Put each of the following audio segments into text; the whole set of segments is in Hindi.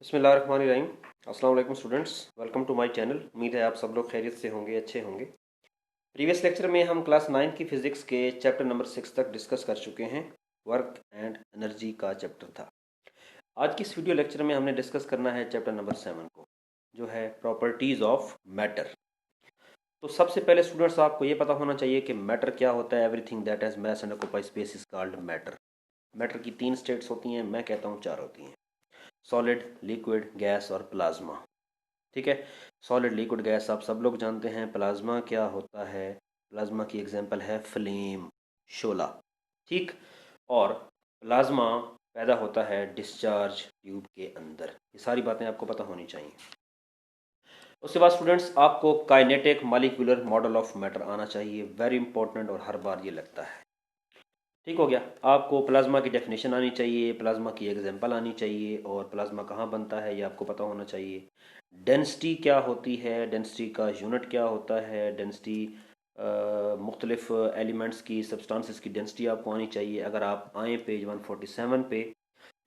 बिस्मिल्लाहिर्रहमानिर्रहीम। अस्सलाम वालेकुम students, welcome to my channel. उम्मीद है आप सब लोग खैरियत से होंगे, अच्छे होंगे। प्रीवियस लेक्चर में हम क्लास 9 की फिज़िक्स के चैप्टर नंबर 6 तक डिस्कस कर चुके हैं। वर्क एंड एनर्जी का चैप्टर था। आज की इस वीडियो लेक्चर में हमने डिस्कस करना है चैप्टर नंबर 7 को, जो है प्रॉपर्टीज़ ऑफ मैटर। तो सबसे पहले स्टूडेंट्स आपको ये पता होना चाहिए कि मैटर क्या होता है। Everything that has mass and occupies space is called matter. Matter की 3 स्टेट्स होती हैं, मैं कहता हूँ 4 होती हैं: सॉलिड, लिक्विड, गैस और प्लाज्मा। ठीक है। सॉलिड, लिक्विड, गैस आप सब लोग जानते हैं। प्लाज्मा क्या होता है? प्लाज्मा की एग्जांपल है फ्लेम, शोला। ठीक। और प्लाज्मा पैदा होता है डिस्चार्ज ट्यूब के अंदर। ये सारी बातें आपको पता होनी चाहिए। उसके बाद स्टूडेंट्स आपको kinetic molecular model of matter आना चाहिए, वेरी इंपॉर्टेंट, और हर बार ये लगता है। ठीक हो गया। आपको प्लाज्मा की डेफिनेशन आनी चाहिए, प्लाज्मा की एग्जांपल आनी चाहिए, और प्लाज्मा कहाँ बनता है ये आपको पता होना चाहिए। डेंसिटी क्या होती है, डेंसिटी का यूनिट क्या होता है, डेंसिटी मुख्तलिफ एलिमेंट्स की, सब्सटेंसेस की डेंसिटी आपको आनी चाहिए। अगर आप आएँ पेज 147 पे,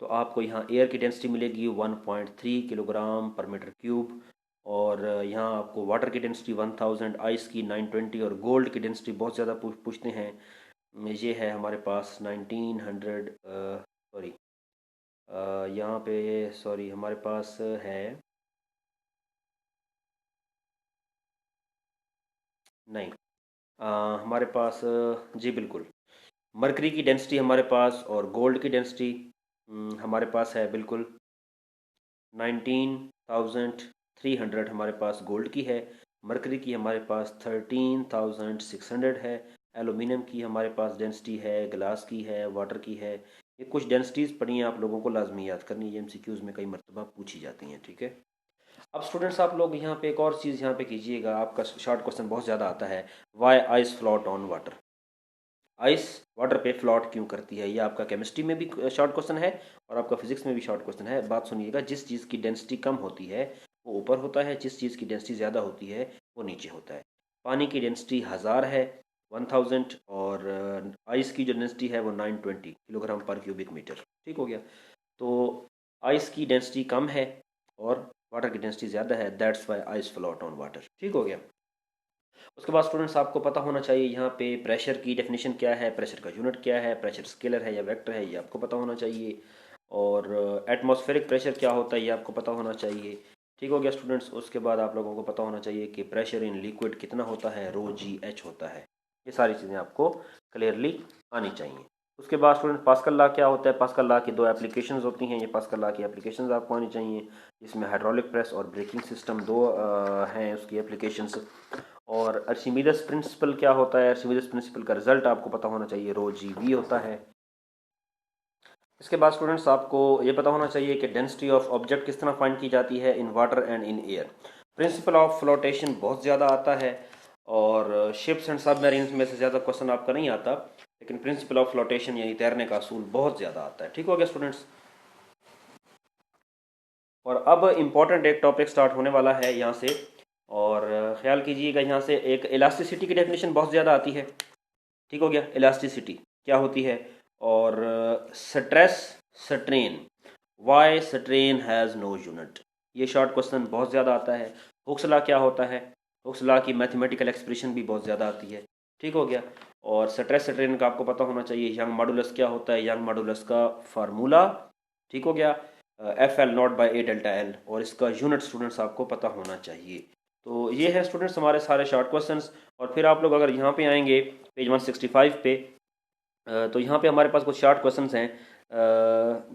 तो आपको यहाँ एयर की डेंसिटी मिलेगी 1.3 किलोग्राम पर मीटर क्यूब, और यहाँ आपको वाटर की डेंसिटी 1000, आइस की 920, और गोल्ड की डेंसिटी बहुत ज़्यादा पूछते हैं। ये है हमारे पास 1900, सॉरी, यहाँ पे, सॉरी, हमारे पास है, नहीं, हमारे पास, जी बिल्कुल, मरकरी की डेंसिटी हमारे पास, और गोल्ड की डेंसिटी हमारे पास है बिल्कुल 19,300 हमारे पास गोल्ड की है। मरकरी की हमारे पास 13,600 है। एलुमिनियम की हमारे पास डेंसिटी है, ग्लास की है, वाटर की है। ये कुछ डेंसिटीज़ पढ़ी हैं, आप लोगों को लाजमी याद करनी है, एमसीक्यूज़ में कई मरतबा पूछी जाती हैं। ठीक है। अब स्टूडेंट्स आप लोग यहाँ पे एक और चीज़ यहाँ पे कीजिएगा, आपका शॉर्ट क्वेश्चन बहुत ज़्यादा आता है, why ice float on water. Ice water पे फ्लोट क्यों करती है? ये आपका केमिस्ट्री में भी शॉर्ट क्वेश्चन है, और आपका फिजिक्स में भी शॉर्ट क्वेश्चन है। बात सुनिएगा, जिस चीज़ की डेंसिटी कम होती है वो ऊपर होता है, जिस चीज़ की डेंसिटी ज़्यादा होती है वो नीचे होता है। पानी की डेंसिटी 1000 है, 1000, और आइस की जो डेंसिटी है वो 920 किलोग्राम पर क्यूबिक मीटर। ठीक हो गया। तो आइस की डेंसिटी कम है और वाटर की डेंसिटी ज़्यादा है, that's why ice float on water. ठीक हो गया। उसके बाद स्टूडेंट्स आपको पता होना चाहिए यहाँ पे प्रेशर की डेफिनेशन क्या है, प्रेशर का यूनिट क्या है, प्रेशर स्केलर है या वेक्टर है, ये आपको पता होना चाहिए। और एटमॉस्फेरिक प्रेशर क्या होता है ये आपको पता होना चाहिए। ठीक हो गया स्टूडेंट्स। उसके बाद आप लोगों को पता होना चाहिए कि प्रेशर इन लिक्विड कितना होता है, रो जी एच होता है। ये सारी चीज़ें आपको क्लियरली आनी चाहिए। उसके बाद स्टूडेंट पास्कल लॉ क्या होता है? पास्कल लॉ की 2 एप्लीकेशंस होती हैं। ये पास्कल लॉ की एप्लीकेशंस आपको आनी चाहिए। इसमें हाइड्रोलिक प्रेस और ब्रेकिंग सिस्टम दो हैं उसकी एप्लीकेशंस। और अर्शिमीदस प्रिंसिपल क्या होता है? अर्शिमीदस प्रिंसिपल का रिजल्ट आपको पता होना चाहिए, रो जी वी होता है। इसके बाद स्टूडेंट्स आपको ये पता होना चाहिए कि डेंसिटी ऑफ ऑब्जेक्ट किस तरह फाइंड की जाती है in water and in air. Principle of flotation बहुत ज़्यादा आता है, और शिप्स एंड सबमरीन्स में से ज़्यादा क्वेश्चन आपका नहीं आता, लेकिन प्रिंसिपल ऑफ फ्लोटेशन यानी तैरने का असूल बहुत ज़्यादा आता है। ठीक हो गया स्टूडेंट्स। और अब इम्पॉर्टेंट एक टॉपिक स्टार्ट होने वाला है यहाँ से, और ख्याल कीजिएगा, यहाँ से एक इलास्टिसिटी की डेफिनेशन बहुत ज़्यादा आती है। ठीक हो गया। इलास्टिसिटी क्या होती है? और stress strain, why strain has no unit, ये शॉर्ट क्वेश्चन बहुत ज़्यादा आता है। हुक्स लॉ क्या होता है? हुक्स लॉ की मैथमेटिकल एक्सप्रेशन भी बहुत ज़्यादा आती है। ठीक हो गया। और स्ट्रेस स्ट्रेन का आपको पता होना चाहिए। यंग मॉडुलस क्या होता है? यंग मॉडुलस का फार्मूला, ठीक हो गया, F L not by A delta L, और इसका यूनिट स्टूडेंट्स आपको पता होना चाहिए। तो ये है स्टूडेंट्स हमारे सारे शॉर्ट क्वेश्चंस। और फिर आप लोग अगर यहाँ पे आएंगे पेज 165 पे, तो यहाँ पे हमारे पास कुछ शॉर्ट क्वेश्चंस हैं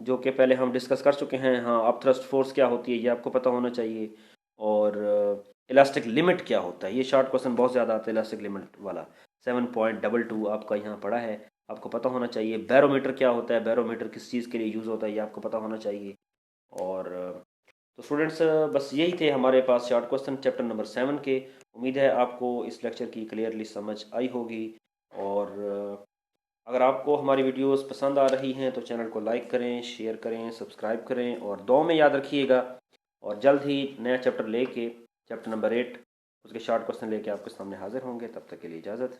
जो कि पहले हम डिस्कस कर चुके हैं। हाँ, अप थ्रस्ट फोर्स क्या होती है ये आपको पता होना चाहिए, और इलास्टिक लिमिट क्या होता है। ये शॉर्ट क्वेश्चन बहुत ज़्यादा आता है, इलास्टिक लिमिट वाला 7.22 आपका यहाँ पड़ा है, आपको पता होना चाहिए। बैरोमीटर क्या होता है? बैरोमीटर किस चीज़ के लिए यूज़ होता है ये आपको पता होना चाहिए। और तो स्टूडेंट्स बस यही थे हमारे पास शॉर्ट क्वेश्चन चैप्टर नंबर 7 के। उम्मीद है आपको इस लेक्चर की क्लियरली समझ आई होगी। और अगर आपको हमारी वीडियोस पसंद आ रही हैं तो चैनल को लाइक करें, शेयर करें, सब्सक्राइब करें, और दुआ में याद रखिएगा। और जल्द ही नया चैप्टर लेके, चैप्टर नंबर 8, उसके शॉर्ट क्वेश्चन लेके आपके सामने हाजिर होंगे। तब तक के लिए इजाज़त।